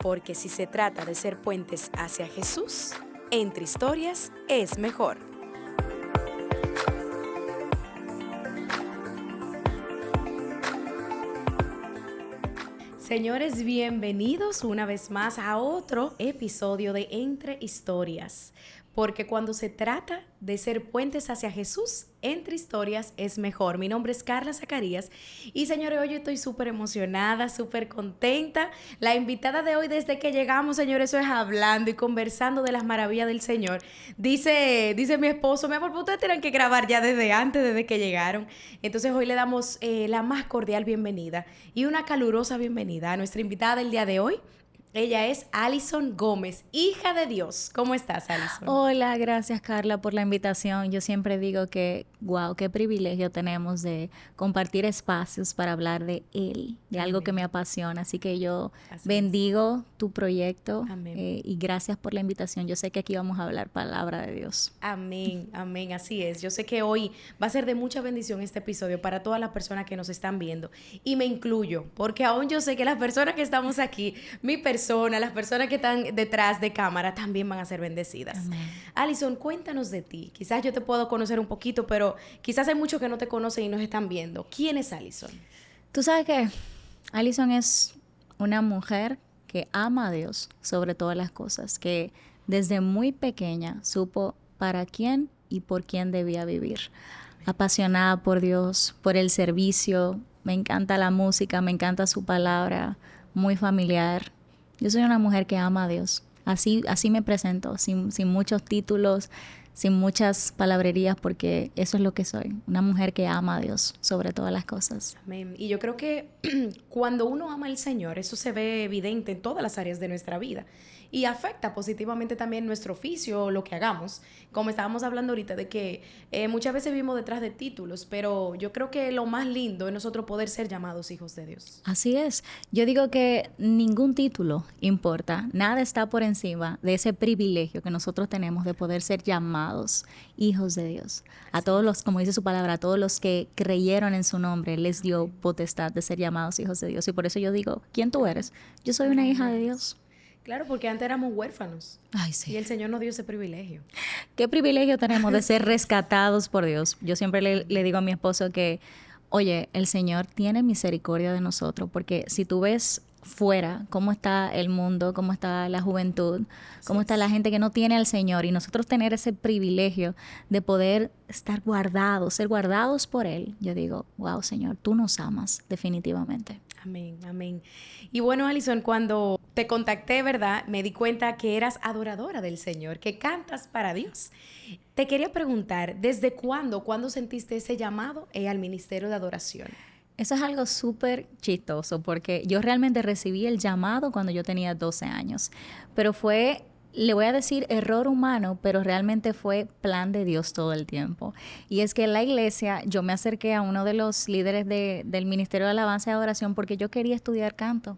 Porque si se trata de ser puentes hacia Jesús, Entre Historias es mejor. Señores, bienvenidos una vez más a otro episodio de Entre Historias. Porque cuando se trata de ser puentes hacia Jesús, Entre Historias es mejor. Mi nombre es Carla Zacarías y, señores, hoy estoy súper emocionada, súper contenta. La invitada de hoy, desde que llegamos, señores, eso es hablando y conversando de las maravillas del Señor. Dice mi esposo, mi amor, ustedes tienen que grabar ya desde antes, desde que llegaron. Entonces hoy le damos la más cordial bienvenida y una calurosa bienvenida a nuestra invitada del día de hoy. Ella es Alison Gómez, hija de Dios. ¿Cómo estás, Alison? Hola, gracias, Carla, por la invitación. Yo siempre digo que, wow, qué privilegio tenemos de compartir espacios para hablar de Él, de algo que me apasiona. Así que yo bendigo tu proyecto y gracias por la invitación. Yo sé que aquí vamos a hablar palabra de Dios. Amén, amén, así es. Yo sé que hoy va a ser de mucha bendición este episodio para todas las personas que nos están viendo. Y me incluyo, porque aún yo sé que las personas que estamos aquí, las personas que están detrás de cámara también van a ser bendecidas. Amén. Alison, cuéntanos de ti. Quizás yo te puedo conocer un poquito, pero quizás hay muchos que no te conocen y nos están viendo. ¿Quién es Alison? Tú sabes que Alison es una mujer que ama a Dios sobre todas las cosas, que desde muy pequeña supo para quién y por quién debía vivir. Amén. Apasionada por Dios, por el servicio, me encanta la música, me encanta su palabra, muy familiar. Yo soy una mujer que ama a Dios. Así me presento, sin muchos títulos, sin muchas palabrerías, porque eso es lo que soy. Una mujer que ama a Dios sobre todas las cosas. Amén. Y yo creo que cuando uno ama al Señor, eso se ve evidente en todas las áreas de nuestra vida. Y afecta positivamente también nuestro oficio, lo que hagamos. Como estábamos hablando ahorita de que muchas veces vivimos detrás de títulos, pero yo creo que lo más lindo es nosotros poder ser llamados hijos de Dios. Así es. Yo digo que ningún título importa. Nada está por encima de ese privilegio que nosotros tenemos de poder ser llamados hijos de Dios. A todos los, como dice su palabra, a todos los que creyeron en su nombre, les dio potestad de ser llamados hijos de Dios. Y por eso yo digo, ¿quién tú eres? Yo soy una hija de Dios. Claro, porque antes éramos huérfanos. Ay, sí. Y el Señor nos dio ese privilegio. ¿Qué privilegio tenemos de ser rescatados por Dios? Yo siempre le digo a mi esposo que, oye, el Señor tiene misericordia de nosotros, porque si tú ves fuera cómo está el mundo, cómo está la juventud, cómo está la gente que no tiene al Señor, y nosotros tener ese privilegio de poder estar guardados, ser guardados por Él, yo digo, wow, Señor, tú nos amas definitivamente. Amén, amén. Y bueno, Alison, cuando te contacté, ¿verdad? Me di cuenta que eras adoradora del Señor, que cantas para Dios. Te quería preguntar, ¿desde cuándo sentiste ese llamado al ministerio de adoración? Eso es algo súper chistoso, porque yo realmente recibí el llamado cuando yo tenía 12 años, pero fue, le voy a decir, error humano, pero realmente fue plan de Dios todo el tiempo. Y es que en la iglesia yo me acerqué a uno de los líderes del Ministerio de Alabanza y Adoración porque yo quería estudiar canto.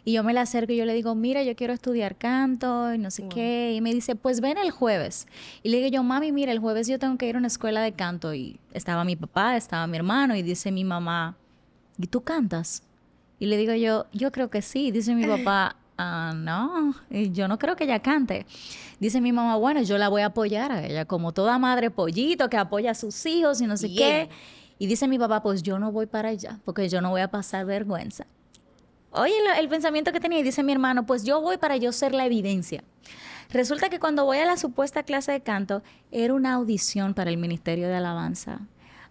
Y yo me le acerco y yo le digo, mira, yo quiero estudiar canto y no sé qué. Y me dice, pues ven el jueves. Y le digo yo, mami, mira, el jueves yo tengo que ir a una escuela de canto. Y estaba mi papá, estaba mi hermano, y dice mi mamá, ¿y tú cantas? Y le digo yo creo que sí. Dice mi papá, no, yo no creo que ella cante. Dice mi mamá, bueno, yo la voy a apoyar a ella, como toda madre pollito que apoya a sus hijos y no sé qué. Y dice mi papá, pues yo no voy para allá, porque yo no voy a pasar vergüenza. Oye, el pensamiento que tenía, y dice mi hermano, pues yo voy para yo ser la evidencia. Resulta que cuando voy a la supuesta clase de canto, era una audición para el Ministerio de Alabanza.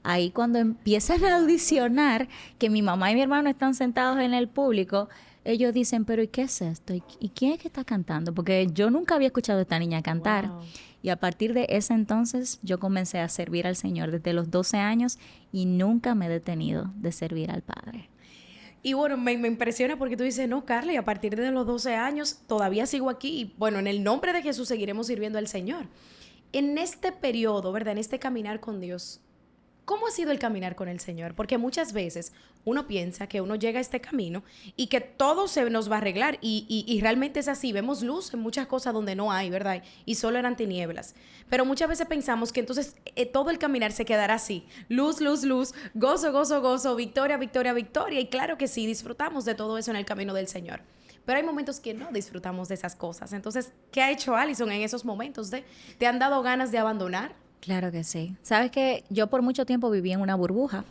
Ahí cuando empiezan a audicionar, que mi mamá y mi hermano están sentados en el público, ellos dicen, pero ¿y qué es esto? ¿Y quién es que está cantando? Porque yo nunca había escuchado a esta niña cantar. Wow. Y a partir de ese entonces yo comencé a servir al Señor desde los 12 años y nunca me he detenido de servir al Padre. Y bueno, me impresiona porque tú dices, no, Carla, y a partir de los 12 años todavía sigo aquí. Y bueno, en el nombre de Jesús seguiremos sirviendo al Señor. En este periodo, ¿verdad? En este caminar con Dios, ¿cómo ha sido el caminar con el Señor? Porque muchas veces uno piensa que uno llega a este camino y que todo se nos va a arreglar y realmente es así. Vemos luz en muchas cosas donde no hay, ¿verdad? Y solo eran tinieblas. Pero muchas veces pensamos que entonces todo el caminar se quedará así. Luz, luz, luz, gozo, gozo, gozo, victoria, victoria, victoria. Y claro que sí, disfrutamos de todo eso en el camino del Señor. pero hay momentos que no disfrutamos de esas cosas. Entonces, ¿qué ha hecho Alison en esos momentos? ¿Te han dado ganas de abandonar? Claro que sí. Sabes que yo por mucho tiempo viví en una burbuja.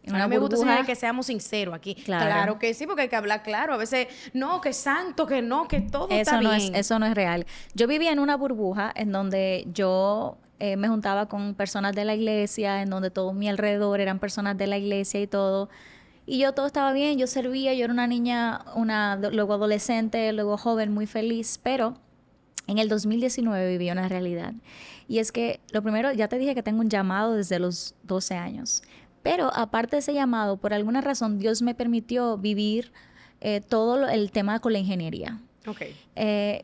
En A una mí me gusta, burbuja. señores, que seamos sinceros aquí. Claro. Claro que sí, porque hay que hablar claro. A veces, no, que santo, que no, que todo está bien. Eso no es real. Yo vivía en una burbuja en donde yo me juntaba con personas de la iglesia, en donde todo mi alrededor eran personas de la iglesia y todo. Y yo todo estaba bien, yo servía, yo era una niña, luego adolescente, luego joven, muy feliz, pero en el 2019 viví una realidad. Y es que, lo primero, ya te dije que tengo un llamado desde los 12 años. Pero aparte de ese llamado, por alguna razón, Dios me permitió vivir todo el tema con la ingeniería. Okay.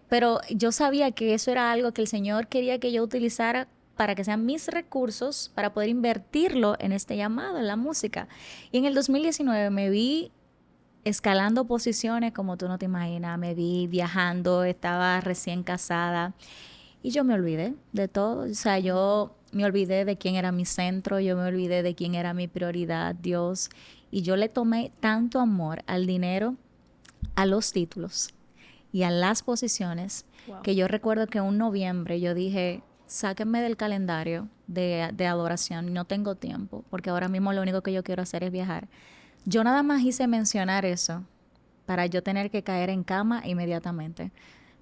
Pero yo sabía que eso era algo que el Señor quería que yo utilizara para que sean mis recursos, para poder invertirlo en este llamado, en la música. Y en el 2019 me vi escalando posiciones como tú no te imaginas, me vi viajando, estaba recién casada y yo me olvidé de todo. O sea, yo me olvidé de quién era mi centro, yo me olvidé de quién era mi prioridad, Dios. Y yo le tomé tanto amor al dinero, a los títulos y a las posiciones, wow, que yo recuerdo que un noviembre yo dije, sáquenme del calendario de adoración, no tengo tiempo, porque ahora mismo lo único que yo quiero hacer es viajar. Yo nada más hice mencionar eso para yo tener que caer en cama inmediatamente.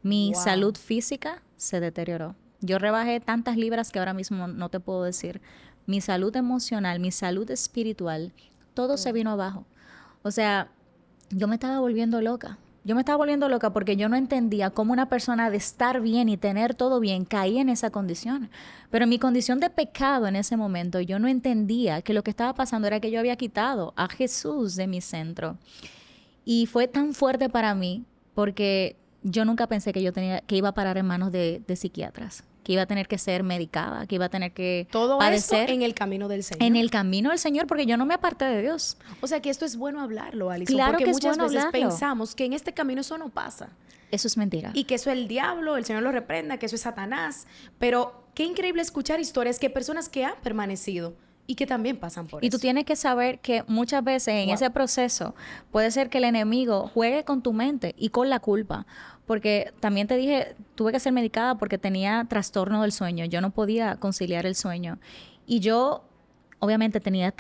Mi salud física se deterioró. Yo rebajé tantas libras que ahora mismo no te puedo decir. Mi salud emocional, mi salud espiritual, todo se vino abajo. O sea, yo me estaba volviendo loca. Yo me estaba volviendo loca porque yo no entendía cómo una persona de estar bien y tener todo bien caía en esa condición. Pero en mi condición de pecado en ese momento, yo no entendía que lo que estaba pasando era que yo había quitado a Jesús de mi centro. Y fue tan fuerte para mí porque yo nunca pensé que que iba a parar en manos de psiquiatras, que iba a tener que ser medicada, que iba a tener que todo padecer. Esto en el camino del Señor. En el camino del Señor, porque yo no me aparté de Dios. O sea que esto es bueno hablarlo, Alison, claro, porque que muchas bueno veces hablarlo. Pensamos que en este camino eso no pasa. Eso es mentira. Y que eso es el diablo, el Señor lo reprenda, que eso es Satanás. Pero qué increíble escuchar historias que personas que han permanecido y que también pasan por eso. Y tú tienes que saber que muchas veces en ese proceso puede ser que el enemigo juegue con tu mente y con la culpa. Porque también te dije, tuve que ser medicada porque tenía trastorno del sueño. Yo no podía conciliar el sueño. Y yo, obviamente, tenía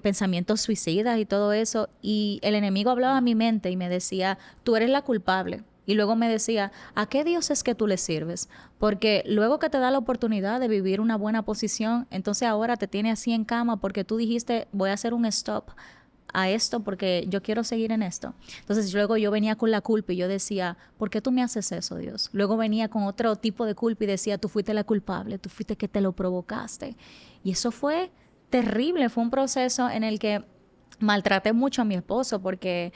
pensamientos suicidas y todo eso. Y el enemigo hablaba a mi mente y me decía, tú eres la culpable. Y luego me decía, ¿a qué Dios es que tú le sirves? Porque luego que te da la oportunidad de vivir una buena posición, entonces ahora te tiene así en cama porque tú dijiste, voy a hacer un stop a esto porque yo quiero seguir en esto. Entonces luego yo venía con la culpa y yo decía, ¿por qué tú me haces eso, Dios? Luego venía con otro tipo de culpa y decía, tú fuiste la culpable, tú fuiste que te lo provocaste. Y eso fue terrible, fue un proceso en el que maltraté mucho a mi esposo porque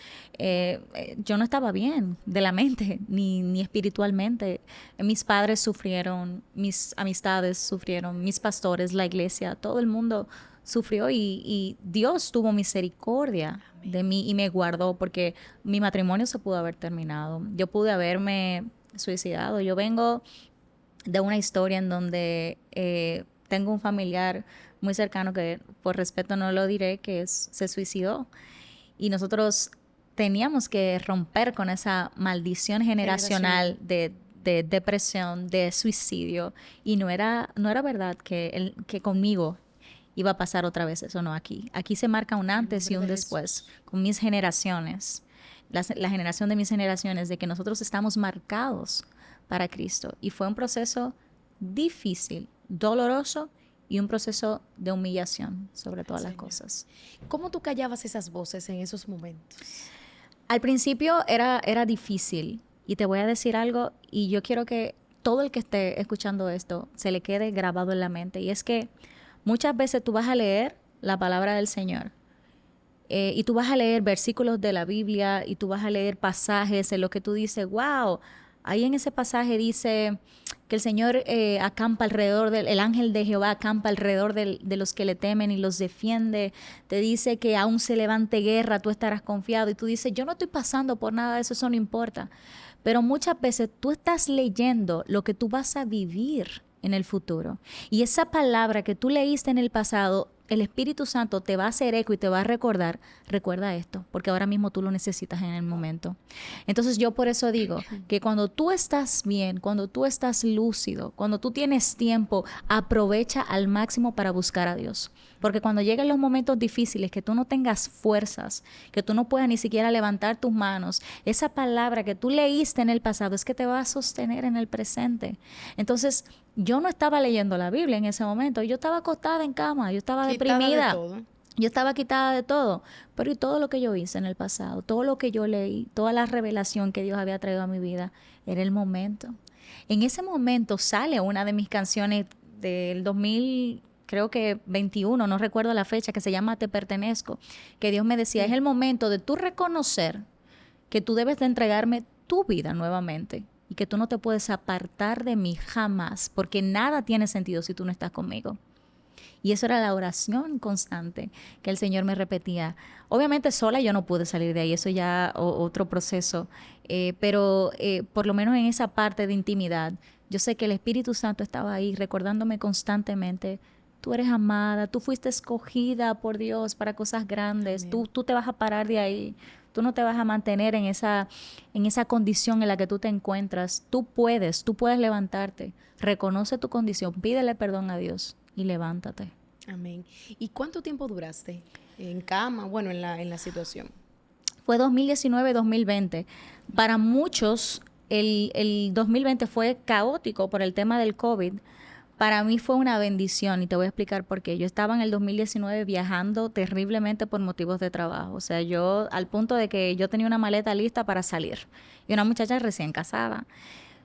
yo no estaba bien de la mente ni espiritualmente. Mis padres sufrieron, mis amistades sufrieron, mis pastores, la iglesia, todo el mundo sufrió y Dios tuvo misericordia de mí y me guardó porque mi matrimonio se pudo haber terminado. Yo pude haberme suicidado. Yo vengo de una historia en donde tengo un familiar muy cercano que por respeto no lo diré, que se suicidó. Y nosotros teníamos que romper con esa maldición generacional de depresión, de suicidio. Y no era verdad que conmigo iba a pasar otra vez eso, no aquí. Aquí se marca un antes y un después con mis generaciones. La generación de mis generaciones, de que nosotros estamos marcados para Cristo. Y fue un proceso difícil, doloroso, y un proceso de humillación sobre todas las cosas. ¿Cómo tú callabas esas voces en esos momentos? Al principio era difícil y te voy a decir algo y yo quiero que todo el que esté escuchando esto se le quede grabado en la mente y es que muchas veces tú vas a leer la palabra del Señor y tú vas a leer versículos de la Biblia y tú vas a leer pasajes en los que tú dices, wow, ahí en ese pasaje dice que el Señor acampa alrededor el ángel de Jehová acampa alrededor de los que le temen y los defiende. Te dice que aún se levante guerra, tú estarás confiado. Y tú dices, yo no estoy pasando por nada de eso, eso no importa. Pero muchas veces tú estás leyendo lo que tú vas a vivir en el futuro. Y esa palabra que tú leíste en el pasado el Espíritu Santo te va a hacer eco y te va a recordar, recuerda esto, porque ahora mismo tú lo necesitas en el momento. Entonces yo por eso digo que cuando tú estás bien, cuando tú estás lúcido, cuando tú tienes tiempo, aprovecha al máximo para buscar a Dios. Porque cuando lleguen los momentos difíciles, que tú no tengas fuerzas, que tú no puedas ni siquiera levantar tus manos, esa palabra que tú leíste en el pasado es que te va a sostener en el presente. Entonces, yo no estaba leyendo la Biblia en ese momento, yo estaba acostada en cama, yo estaba deprimida. De todo. Yo estaba quitada de todo, pero y todo lo que yo hice en el pasado, todo lo que yo leí, toda la revelación que Dios había traído a mi vida, era el momento. En ese momento sale una de mis canciones del 2000, creo que 21, no recuerdo la fecha, que se llama Te Pertenezco, que Dios me decía, es el momento de tú reconocer que tú debes de entregarme tu vida nuevamente y que tú no te puedes apartar de mí jamás, porque nada tiene sentido si tú no estás conmigo. Y eso era la oración constante que el Señor me repetía. Obviamente sola yo no pude salir de ahí, eso ya otro proceso, pero por lo menos en esa parte de intimidad, yo sé que el Espíritu Santo estaba ahí recordándome constantemente, tú eres amada, tú fuiste escogida por Dios para cosas grandes, tú te vas a parar de ahí, tú no te vas a mantener en esa condición en la que tú te encuentras, tú puedes levantarte, reconoce tu condición, pídele perdón a Dios y levántate. Amén. ¿Y cuánto tiempo duraste en cama, bueno, en la situación? Fue 2019-2020. Para muchos, el 2020 fue caótico por el tema del COVID. Para mí fue una bendición y te voy a explicar por qué. Yo estaba en el 2019 viajando terriblemente por motivos de trabajo. O sea, yo al punto de que yo tenía una maleta lista para salir. Y una muchacha recién casada.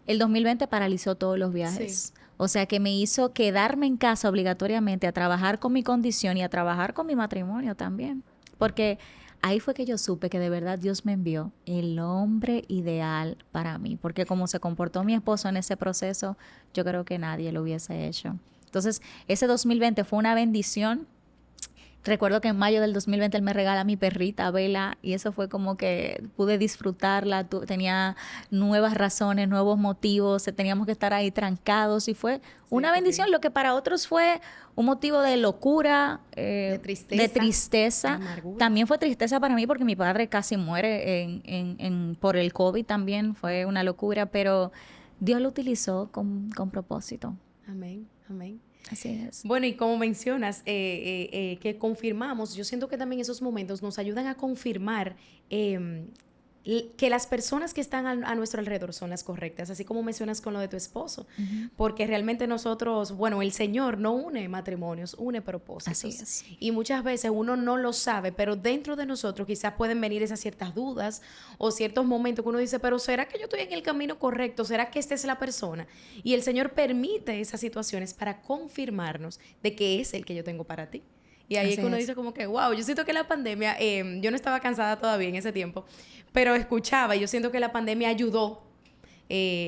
El 2020 paralizó todos los viajes. Sí. O sea, que me hizo quedarme en casa obligatoriamente a trabajar con mi condición y a trabajar con mi matrimonio también. Porque ahí fue que yo supe que de verdad Dios me envió el hombre ideal para mí. Porque como se comportó mi esposo en ese proceso, yo creo que nadie lo hubiese hecho. Entonces, ese 2020 fue una bendición. Recuerdo que en mayo del 2020 él me regala a mi perrita, Bella, y eso fue como que pude disfrutarla, tenía nuevas razones, nuevos motivos, teníamos que estar ahí trancados y fue una bendición, lo que para otros fue un motivo de locura, de tristeza. También fue tristeza para mí porque mi padre casi muere por el COVID también, fue una locura, pero Dios lo utilizó con propósito. Amén, amén. Así es. Bueno, y como mencionas, que confirmamos, yo siento que también esos momentos nos ayudan a confirmar que las personas que están a nuestro alrededor son las correctas, así como mencionas con lo de tu esposo, porque realmente nosotros, bueno, el Señor no une matrimonios, une propósitos. Así es. Y muchas veces uno no lo sabe, pero dentro de nosotros quizás pueden venir esas ciertas dudas o ciertos momentos que uno dice, pero ¿será que yo estoy en el camino correcto? ¿Será que esta es la persona? Y el Señor permite esas situaciones para confirmarnos de que es el que yo tengo para ti. Y ahí es que uno dice como que, wow, yo siento que la pandemia, yo no estaba cansada todavía en ese tiempo, pero escuchaba y yo siento que la pandemia ayudó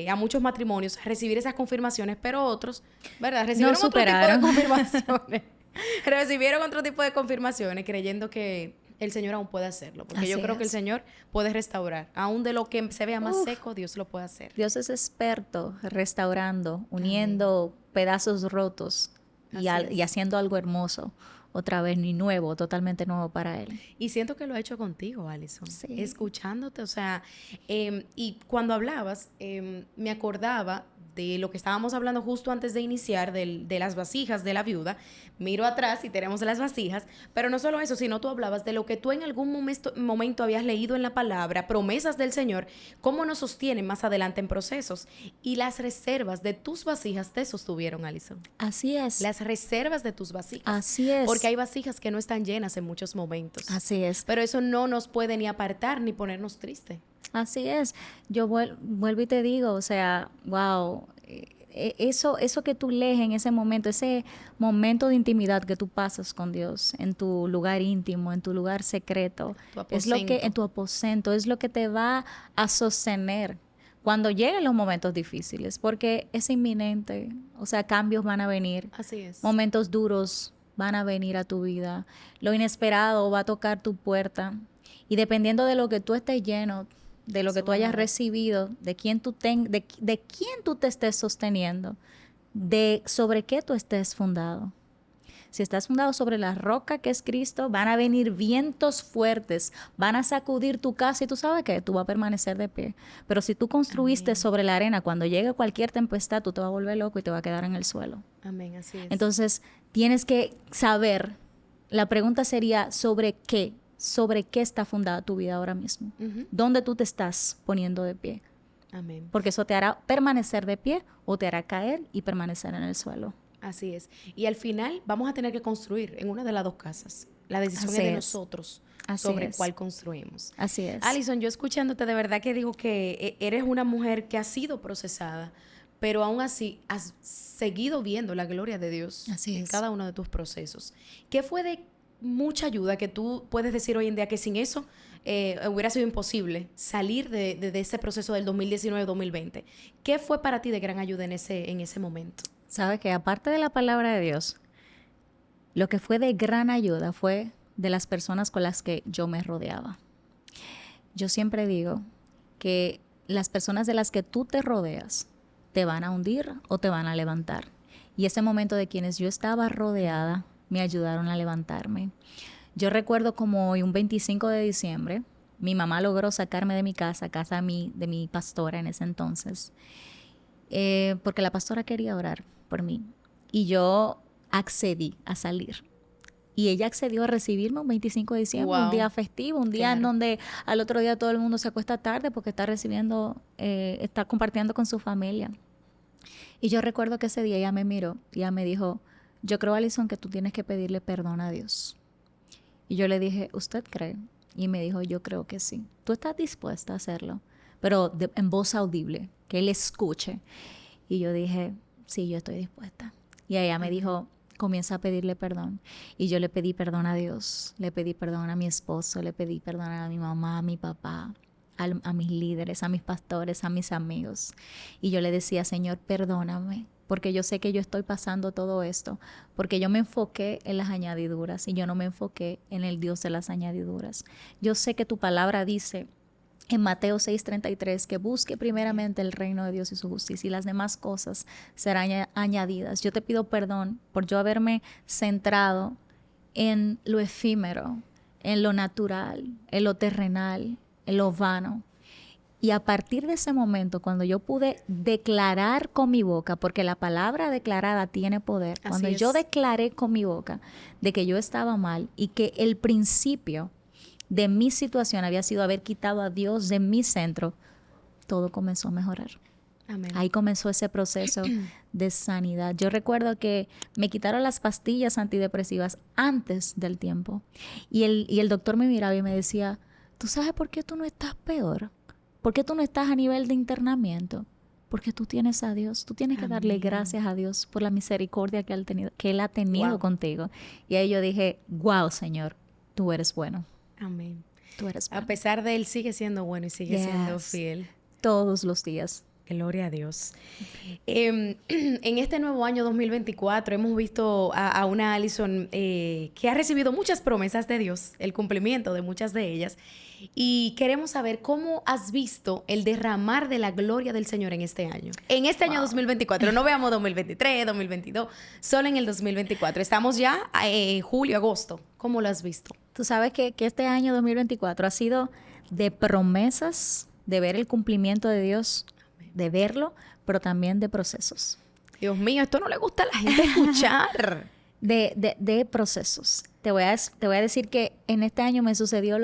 a muchos matrimonios a recibir esas confirmaciones, pero otros, ¿verdad? Recibieron otro tipo de confirmaciones. Recibieron otro tipo de confirmaciones creyendo que el Señor aún puede hacerlo. Porque yo creo que el Señor puede restaurar. Aún de lo que se vea más seco, Dios lo puede hacer. Dios es experto restaurando, uniendo pedazos rotos y haciendo algo hermoso. Otra vez, ni nuevo, totalmente nuevo para él. Y siento que lo ha hecho contigo, Alison. Sí. Escuchándote, o sea, y cuando hablabas, me acordaba de lo que estábamos hablando justo antes de iniciar, de las vasijas de la viuda. Miro atrás y tenemos las vasijas, pero no solo eso, sino tú hablabas de lo que tú en algún momento habías leído en la palabra, promesas del Señor, cómo nos sostienen más adelante en procesos. Y las reservas de tus vasijas te sostuvieron, Alison. Así es. Las reservas de tus vasijas. Así es. Porque hay vasijas que no están llenas en muchos momentos. Así es. Pero eso no nos puede ni apartar ni ponernos tristes. Así es. Yo vuelvo y te digo, o sea, wow, eso que tú lees en ese momento de intimidad que tú pasas con Dios, en tu lugar íntimo, en tu lugar secreto, es lo que en tu aposento, es lo que te va a sostener cuando lleguen los momentos difíciles, porque es inminente, o sea, cambios van a venir. Así es. Momentos duros van a venir a tu vida, lo inesperado va a tocar tu puerta y dependiendo de lo que tú estés lleno, de lo que tú hayas recibido, de quién tú de quién tú te estés sosteniendo, sobre qué tú estés fundado. Si estás fundado sobre la roca que es Cristo, van a venir vientos fuertes, van a sacudir tu casa y tú sabes que tú vas a permanecer de pie. Pero si tú construiste sobre la arena, cuando llegue cualquier tempestad, tú te vas a volver loco y te vas a quedar en el suelo. Amén, así es. Entonces, tienes que saber, la pregunta sería, ¿sobre qué está fundada tu vida ahora mismo? ¿Dónde tú te estás poniendo de pie? Amén. Porque eso te hará permanecer de pie o te hará caer y permanecer en el suelo. Así es. Y al final vamos a tener que construir en una de las dos casas. La decisión es de nosotros sobre cuál construimos. Así es. Alison, yo escuchándote de verdad que digo que eres una mujer que ha sido procesada, pero aún así has seguido viendo la gloria de Dios en cada uno de tus procesos. ¿Qué fue de mucha ayuda que tú puedes decir hoy en día que sin eso hubiera sido imposible salir de ese proceso del 2019-2020? ¿Qué fue para ti de gran ayuda en ese momento? Sabes que aparte de la palabra de Dios, lo que fue de gran ayuda fue de las personas con las que yo me rodeaba. Yo siempre digo que las personas de las que tú te rodeas te van a hundir o te van a levantar. Y ese momento de quienes yo estaba rodeada me ayudaron a levantarme. Yo recuerdo como hoy, un 25 de diciembre, mi mamá logró sacarme de mi casa de mi pastora en ese entonces, porque la pastora quería orar por mí. Y yo accedí a salir. Y ella accedió a recibirme un 25 de diciembre, un día festivo, un día en donde al otro día todo el mundo se acuesta tarde porque está compartiendo con su familia. Y yo recuerdo que ese día ella me miró y ella me dijo, yo creo, Alison, que tú tienes que pedirle perdón a Dios. Y yo le dije, ¿usted cree? Y me dijo, yo creo que sí. ¿Tú estás dispuesta a hacerlo? Pero en voz audible, que él escuche. Y yo dije, sí, yo estoy dispuesta. Y ella me dijo, comienza a pedirle perdón. Y yo le pedí perdón a Dios, le pedí perdón a mi esposo, le pedí perdón a mi mamá, a mi papá, a mis líderes, a mis pastores, a mis amigos. Y yo le decía, Señor, perdóname, porque yo sé que yo estoy pasando todo esto, porque yo me enfoqué en las añadiduras y yo no me enfoqué en el Dios de las añadiduras. Yo sé que tu palabra dice en Mateo 6:33 que busque primeramente el reino de Dios y su justicia y las demás cosas serán añadidas. Yo te pido perdón por yo haberme centrado en lo efímero, en lo natural, en lo terrenal, en lo vano. Y a partir de ese momento, cuando yo pude declarar con mi boca, porque la palabra declarada tiene poder, cuando yo declaré con mi boca de que yo estaba mal y que el principio de mi situación había sido haber quitado a Dios de mi centro, todo comenzó a mejorar. Amén. Ahí comenzó ese proceso de sanidad. Yo recuerdo que me quitaron las pastillas antidepresivas antes del tiempo. Y el doctor me miraba y me decía, ¿tú sabes por qué tú no estás peor? ¿Por qué tú no estás a nivel de internamiento? Porque tú tienes a Dios. Tú tienes que darle gracias a Dios por la misericordia que Él ha tenido contigo. Y ahí yo dije, wow, Señor, tú eres bueno. Amén. Tú eres bueno. A pesar de Él, sigue siendo bueno y sigue siendo fiel. Todos los días. Gloria a Dios. En este nuevo año 2024 hemos visto a una Alison que ha recibido muchas promesas de Dios, el cumplimiento de muchas de ellas. Y queremos saber cómo has visto el derramar de la gloria del Señor en este año. En este año 2024, no veamos 2023, 2022, solo en el 2024. Estamos ya julio, agosto. ¿Cómo lo has visto? Tú sabes que este año 2024 ha sido de promesas, de ver el cumplimiento de Dios, de verlo, pero también de procesos. Dios mío, esto no le gusta a la gente escuchar. de procesos. Te voy a decir que en este año me sucedió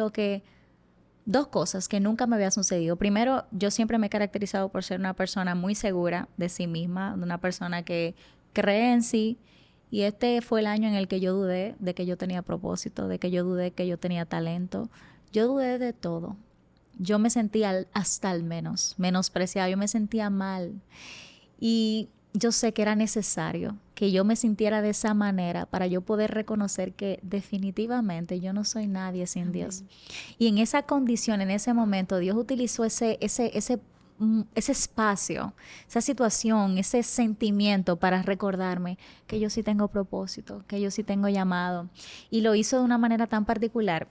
dos cosas que nunca me había sucedido. Primero, yo siempre me he caracterizado por ser una persona muy segura de sí misma, de una persona que cree en sí. Y este fue el año en el que yo dudé de que yo tenía propósito, de que yo dudé que yo tenía talento. Yo dudé de todo. Yo me sentía hasta al menospreciada, yo me sentía mal. Y yo sé que era necesario que yo me sintiera de esa manera para yo poder reconocer que definitivamente yo no soy nadie sin Dios. Y en esa condición, en ese momento, Dios utilizó ese espacio, esa situación, ese sentimiento para recordarme que yo sí tengo propósito, que yo sí tengo llamado. Y lo hizo de una manera tan particular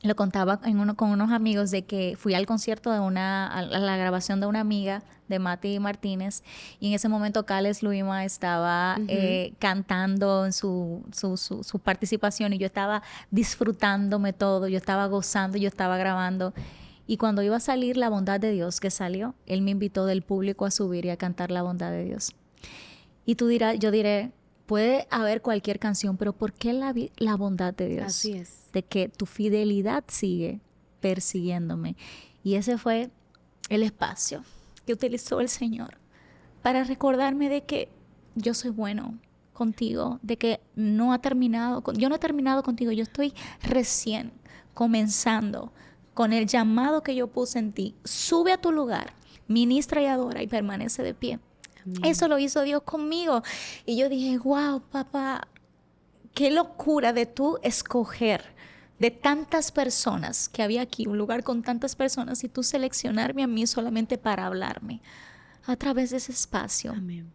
lo contaba con unos amigos de que fui al concierto a la grabación de una amiga de Mati Martínez, y en ese momento Cales Luima estaba cantando en su participación, y yo estaba disfrutándome todo, yo estaba gozando, yo estaba grabando. Y cuando iba a salir La Bondad de Dios, que salió, él me invitó del público a subir y a cantar La Bondad de Dios. Y yo diré, puede haber cualquier canción, pero ¿por qué la bondad de Dios? Así es. De que tu fidelidad sigue persiguiéndome. Y ese fue el espacio que utilizó el Señor para recordarme de que yo soy bueno contigo, de que yo no he terminado contigo, yo estoy recién comenzando con el llamado que yo puse en ti. Sube a tu lugar, ministra y adora y permanece de pie. Amén. Eso lo hizo Dios conmigo. Y yo dije, wow, papá, qué locura de tú escoger de tantas personas que había aquí, un lugar con tantas personas, y tú seleccionarme a mí solamente para hablarme a través de ese espacio. Amén.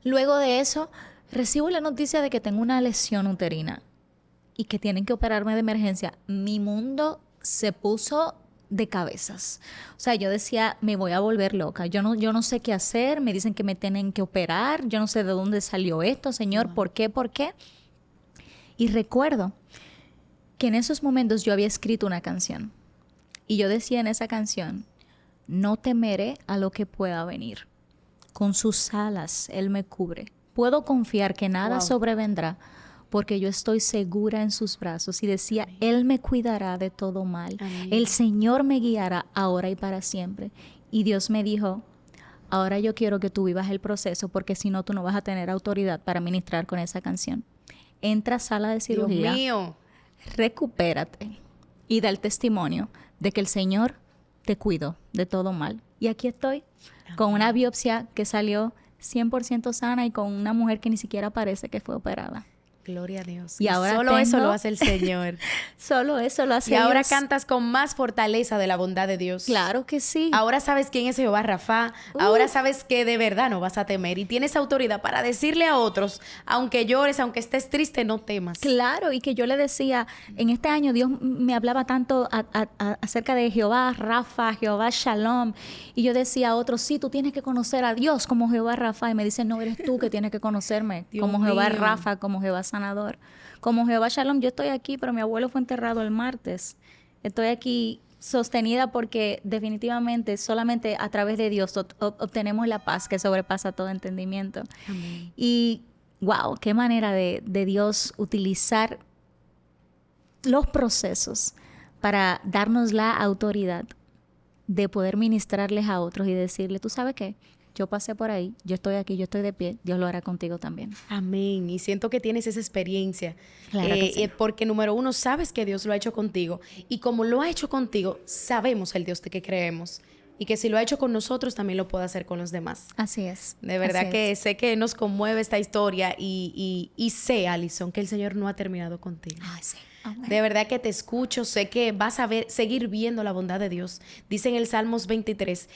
Luego de eso, recibo la noticia de que tengo una lesión uterina y que tienen que operarme de emergencia. Mi mundo se puso de cabezas. O sea, yo decía, me voy a volver loca. Yo no sé qué hacer. Me dicen que me tienen que operar. Yo no sé de dónde salió esto, Señor. Wow. ¿Por qué? ¿Por qué? Y recuerdo que en esos momentos yo había escrito una canción. Y yo decía en esa canción, no temeré a lo que pueda venir. Con sus alas Él me cubre. Puedo confiar que nada sobrevendrá, porque yo estoy segura en sus brazos. Y decía, amén, Él me cuidará de todo mal. Amén. El Señor me guiará ahora y para siempre. Y Dios me dijo, ahora yo quiero que tú vivas el proceso, porque si no, tú no vas a tener autoridad para ministrar con esa canción. Entra a sala de cirugía. Dios mío. Recupérate y da el testimonio de que el Señor te cuidó de todo mal. Y aquí estoy, amén, con una biopsia que salió 100% sana y con una mujer que ni siquiera parece que fue operada. Gloria a Dios. Y ahora solo eso lo hace el Señor. Solo eso lo hace Dios. Y ahora cantas con más fortaleza de la bondad de Dios. Claro que sí. Ahora sabes quién es Jehová Rafa. Ahora sabes que de verdad no vas a temer. Y tienes autoridad para decirle a otros, aunque llores, aunque estés triste, no temas. Claro, y que yo le decía, en este año Dios me hablaba tanto acerca de Jehová Rafa, Jehová Shalom. Y yo decía a otros, sí, tú tienes que conocer a Dios como Jehová Rafa. Y me dicen, no, eres tú que tienes que conocerme como Jehová Rafa, como Jehová sanador, como Jehová Shalom. Yo estoy aquí, pero mi abuelo fue enterrado el martes. Estoy aquí sostenida porque definitivamente solamente a través de Dios obtenemos la paz que sobrepasa todo entendimiento. Amén. Y wow, qué manera de Dios utilizar los procesos para darnos la autoridad de poder ministrarles a otros y decirle, ¿tú sabes qué? Yo pasé por ahí, yo estoy aquí, yo estoy de pie, Dios lo hará contigo también. Amén. Y siento que tienes esa experiencia. Claro que sí. Porque número uno, sabes que Dios lo ha hecho contigo. Y como lo ha hecho contigo, sabemos el Dios de que creemos. Y que si lo ha hecho con nosotros, también lo puede hacer con los demás. Así es. De verdad que sé que nos conmueve esta historia. Y sé, Alison, que el Señor no ha terminado contigo. Ah, sí. Amén. De verdad que te escucho, sé que vas a seguir viendo la bondad de Dios. Dice en el Salmos 23,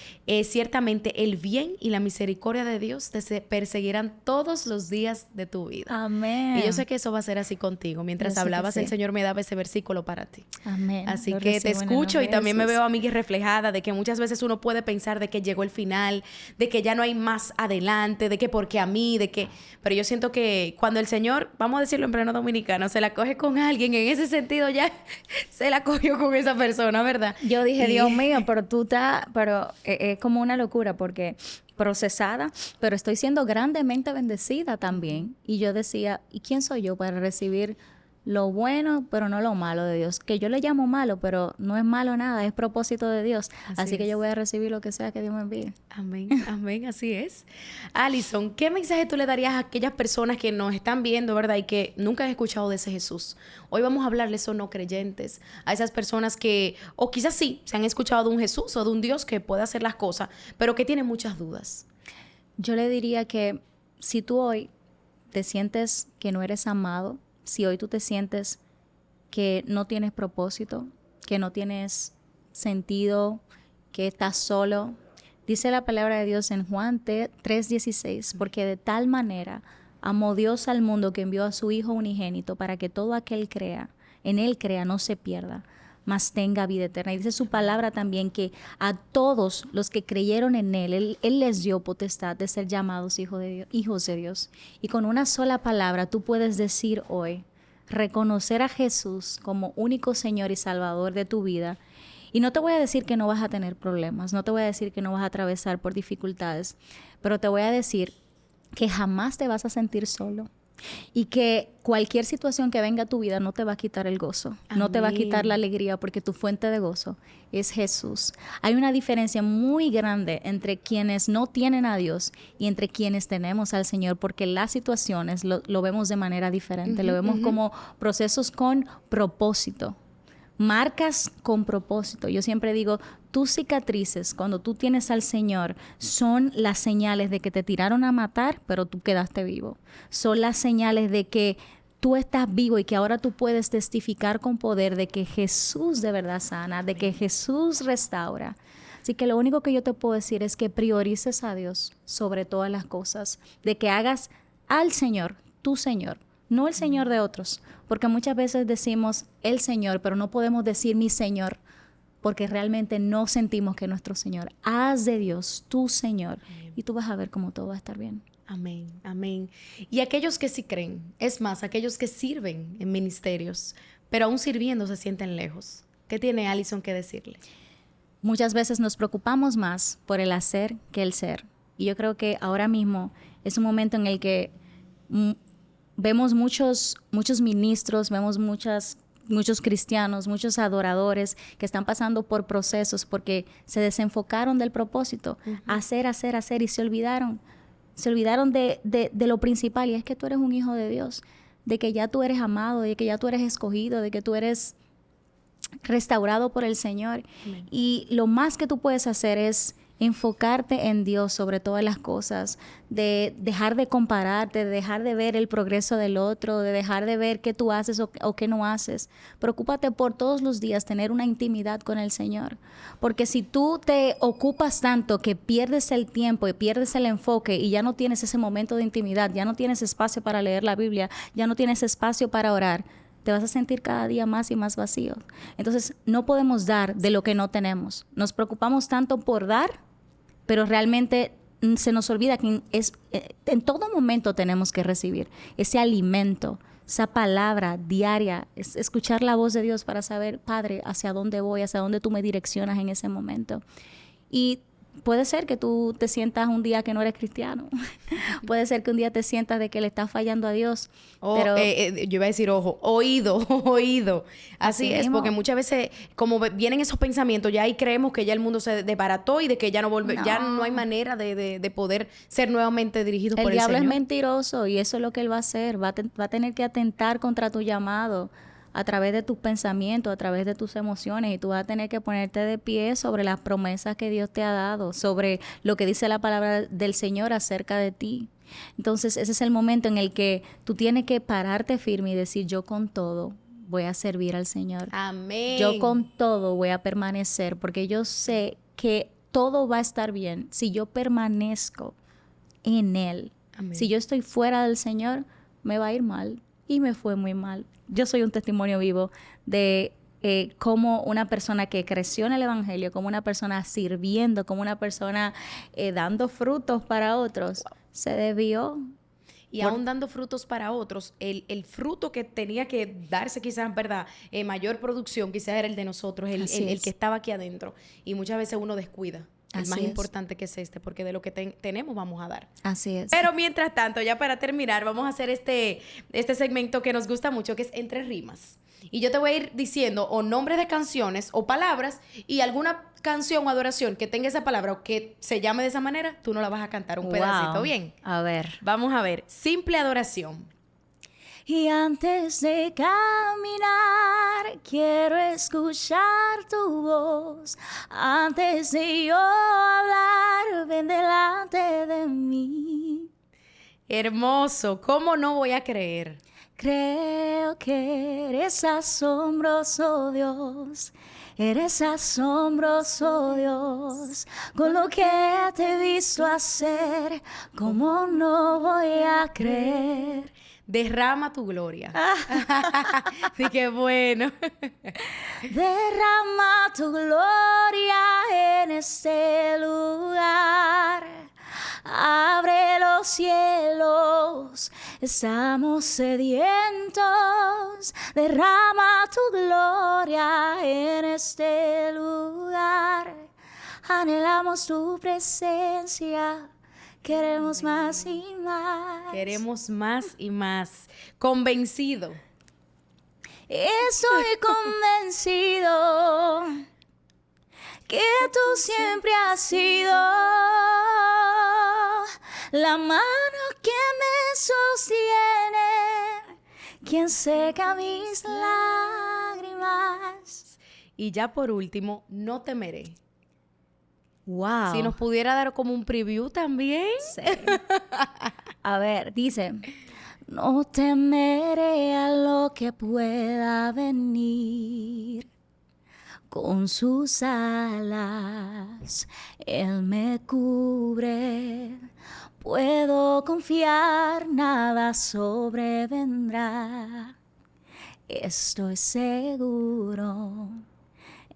ciertamente el bien y la misericordia de Dios te perseguirán todos los días de tu vida. Amén. Y yo sé que eso va a ser así contigo. Mientras hablabas, el Señor me daba ese versículo para ti. Amén. Así que te escucho y también me veo a mí reflejada de que muchas veces uno puede pensar de que llegó el final, de que ya no hay más adelante, de que porque a mí, de que... Pero yo siento que cuando el Señor, vamos a decirlo en pleno dominicano, se la coge con alguien en ese sentido, ya se la cogió con esa persona, ¿verdad? Yo dije, Dios mío, pero es como una locura porque procesada, pero estoy siendo grandemente bendecida también. Y yo decía, ¿y quién soy yo para recibir lo bueno, pero no lo malo de Dios? Que yo le llamo malo, pero no es malo nada, es propósito de Dios. Así que yo voy a recibir lo que sea que Dios me envíe. Amén, amén, así es. Alison, ¿qué mensaje tú le darías a aquellas personas que nos están viendo, verdad, y que nunca han escuchado de ese Jesús? Hoy vamos a hablarles a no creyentes, a esas personas que, o quizás sí, se han escuchado de un Jesús o de un Dios que puede hacer las cosas, pero que tienen muchas dudas. Yo le diría que si tú hoy te sientes que no eres amado, si hoy tú te sientes que no tienes propósito, que no tienes sentido, que estás solo, dice la palabra de Dios en Juan 3:16, porque de tal manera amó Dios al mundo que envió a su Hijo unigénito para que todo aquel en Él crea, no se pierda, mas tenga vida eterna. Y dice su palabra también que a todos los que creyeron en Él les dio potestad de ser llamados hijos de Dios. Y con una sola palabra tú puedes decir hoy, reconocer a Jesús como único Señor y Salvador de tu vida. Y no te voy a decir que no vas a tener problemas, no te voy a decir que no vas a atravesar por dificultades, pero te voy a decir que jamás te vas a sentir solo y que cualquier situación que venga a tu vida no te va a quitar el gozo, Amén. no te va a quitar la alegría, porque tu fuente de gozo es Jesús. Hay una diferencia muy grande entre quienes no tienen a Dios y entre quienes tenemos al Señor, porque las situaciones lo vemos de manera diferente, lo vemos como procesos con propósito. Marcas con propósito. Yo siempre digo, tus cicatrices, cuando tú tienes al Señor, son las señales de que te tiraron a matar, pero tú quedaste vivo. Son las señales de que tú estás vivo y que ahora tú puedes testificar con poder de que Jesús de verdad sana, de que Jesús restaura. Así que lo único que yo te puedo decir es que priorices a Dios sobre todas las cosas, de que hagas al Señor, tu Señor, no el Señor de otros, porque muchas veces decimos el Señor, pero no podemos decir mi Señor, porque realmente no sentimos que es nuestro Señor. Haz de Dios tu Señor y tú vas a ver cómo todo va a estar bien. Amén, amén. Y aquellos que sí creen, es más, aquellos que sirven en ministerios, pero aún sirviendo se sienten lejos. ¿Qué tiene Alison que decirle? Muchas veces nos preocupamos más por el hacer que el ser. Y yo creo que ahora mismo es un momento en el que vemos muchos ministros, vemos muchos cristianos, muchos adoradores que están pasando por procesos porque se desenfocaron del propósito, hacer y se olvidaron de lo principal, y es que tú eres un hijo de Dios, de que ya tú eres amado, de que ya tú eres escogido, de que tú eres restaurado por el Señor. Amén. Y lo más que tú puedes hacer es enfocarte en Dios sobre todas las cosas, de dejar de compararte, de dejar de ver el progreso del otro, de dejar de ver qué tú haces o qué no haces. Preocúpate por todos los días tener una intimidad con el Señor, porque si tú te ocupas tanto que pierdes el tiempo y pierdes el enfoque y ya no tienes ese momento de intimidad, ya no tienes espacio para leer la Biblia, ya no tienes espacio para orar, te vas a sentir cada día más y más vacío. Entonces, no podemos dar de lo que no tenemos. Nos preocupamos tanto por dar, pero realmente se nos olvida que en todo momento tenemos que recibir ese alimento, esa palabra diaria, es escuchar la voz de Dios para saber, Padre, hacia dónde voy, hacia dónde tú me direccionas en ese momento. Y puede ser que tú te sientas un día que no eres cristiano. Puede ser que un día te sientas de que le estás fallando a Dios. Pero yo iba a decir oído. Así es, porque muchas veces como vienen esos pensamientos, ya ahí creemos que ya el mundo se desbarató y de que ya ya no hay manera de poder ser nuevamente dirigidos por el Señor. El diablo es mentiroso y eso es lo que él va a hacer. Va a tener que atentar contra tu llamado a través de tus pensamientos, a través de tus emociones, y tú vas a tener que ponerte de pie sobre las promesas que Dios te ha dado, sobre lo que dice la palabra del Señor acerca de ti. Entonces, ese es el momento en el que tú tienes que pararte firme y decir, yo con todo voy a servir al Señor. Amén. Yo con todo voy a permanecer, porque yo sé que todo va a estar bien si yo permanezco en Él. Amén. Si yo estoy fuera del Señor, me va a ir mal, y me fue muy mal. Yo soy un testimonio vivo de cómo una persona que creció en el Evangelio, como una persona sirviendo, como una persona dando frutos para otros, se desvió. Y aún dando frutos para otros, el fruto que tenía que darse quizás, ¿verdad? Mayor producción quizás era el de nosotros, el que estaba aquí adentro. Y muchas veces uno descuida. El más importante que es porque de lo que tenemos vamos a dar. Así es. Pero mientras tanto, ya para terminar, vamos a hacer este segmento que nos gusta mucho, que es Entre Rimas. Y yo te voy a ir diciendo o nombres de canciones o palabras, y alguna canción o adoración que tenga esa palabra o que se llame de esa manera, tú no la vas a cantar un pedacito, ¿bien? A ver. Vamos a ver. Simple adoración. Y antes de caminar, quiero escuchar tu voz. Antes de yo hablar, ven delante de mí. Hermoso. ¿Cómo no voy a creer? Creo que eres asombroso, Dios. Eres asombroso, Dios, con lo que te he visto hacer, ¿cómo no voy a creer? Derrama tu gloria. Así que bueno. Derrama tu gloria en este lugar. Abre los cielos, estamos sedientos. Derrama tu gloria en este lugar. Anhelamos tu presencia. Queremos más y más. Queremos más y más. Convencido. Estoy convencido que tú siempre has sido la mano que me sostiene, quien seca mis lágrimas. Y ya por último, no temeré. Wow. Si nos pudiera dar como un preview también. Sí. A ver, dice: no temeré a lo que pueda venir. Con sus alas Él me cubre. Puedo confiar, nada sobrevendrá. Estoy seguro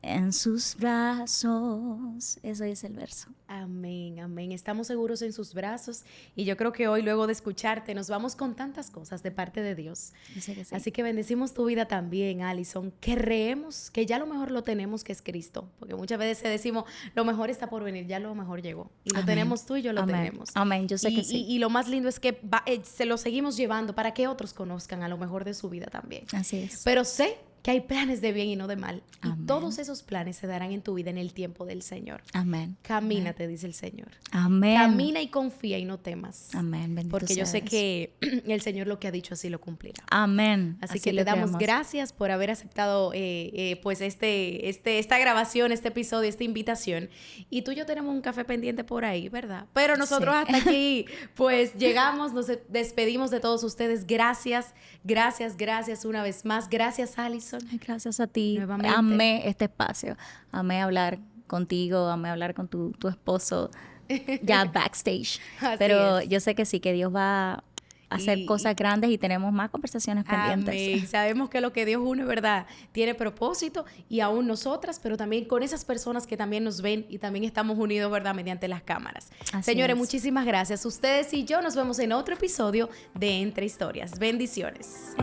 en sus brazos. Eso es el verso. Amén, amén. Estamos seguros en sus brazos y yo creo que hoy, luego de escucharte, nos vamos con tantas cosas de parte de Dios. Dice que sí. Así que bendecimos tu vida también, Alison. Creemos que ya lo mejor lo tenemos, que es Cristo. Porque muchas veces decimos, lo mejor está por venir, ya lo mejor llegó. Y lo Amén. tenemos tú y yo lo Amén. tenemos. Amén, yo sé que sí. Y lo más lindo es que se lo seguimos llevando para que otros conozcan a lo mejor de su vida también. Así es. Pero sé que hay planes de bien y no de mal. Amén. Y todos esos planes se darán en tu vida en el tiempo del Señor. Amén. Camina, te dice el Señor. Amén. Camina y confía y no temas. Amén. Bendito Porque yo sé seas. que el Señor lo que ha dicho así lo cumplirá. Amén. Así que le lo damos creemos. gracias por haber aceptado pues esta grabación, este episodio, esta invitación. Y tú y yo tenemos un café pendiente por ahí, ¿verdad? Pero nosotros Sí. hasta aquí pues llegamos, nos despedimos de todos ustedes. Gracias, gracias, gracias una vez más. Gracias, Alison. Ay, gracias a ti. Nuevamente. Amé este espacio. Amé hablar contigo, amé hablar con tu esposo ya backstage. Así Pero es. yo sé que sí, que Dios va a hacer Y- cosas grandes y tenemos más conversaciones pendientes. Amén. Sabemos que lo que Dios une, ¿verdad? Tiene propósito y aún nosotras, pero también con esas personas que también nos ven y también estamos unidos, ¿verdad? Mediante las cámaras. Así Señores, es. muchísimas gracias. Ustedes y yo nos vemos en otro episodio de Entre Historias. Bendiciones.